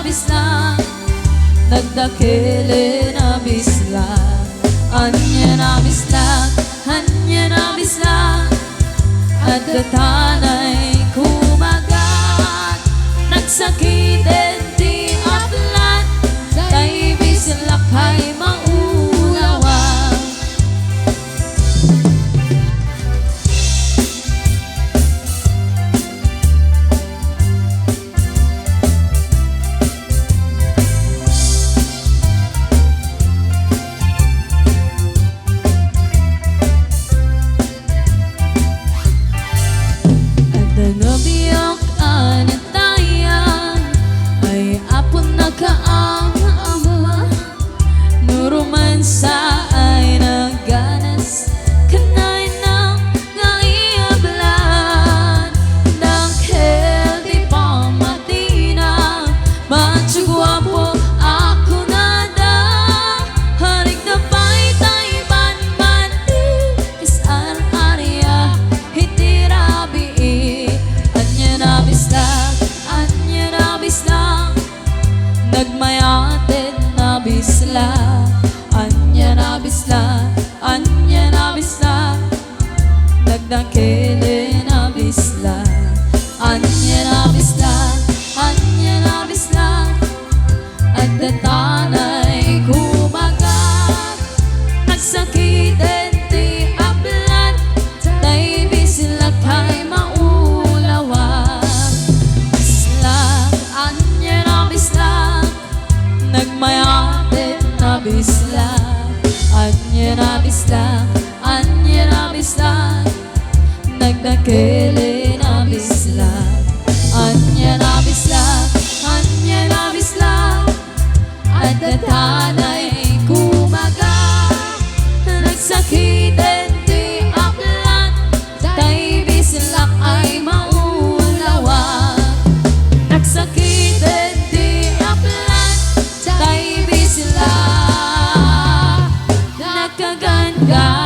bislang nagdakili na bislang anya na bislang at datanay kumagat nagsakitin di atlan tay bislak ay maulawan. Nabiyok anatayan ay apon na kaama nurumansa ay naganas kanay na ngaiablan dangkel di pamatina matsugwapo ako nada harik na pa'y taiban mandi isar area hitirabi nagmayatin na bisla anya na bisla nagdakili na bisla anya na bisla at datanay kumagat nagsakitin ti ablan tay bisla kay maulawan bisla anya na bisla nagmayatin na bisla anya na bisla nagdakili na bisla anya na bisla at datanay kumagat nagsakitin ti aklan tay bislak ay maulawan nagsakitin ti aklan tay bisla nagkaganda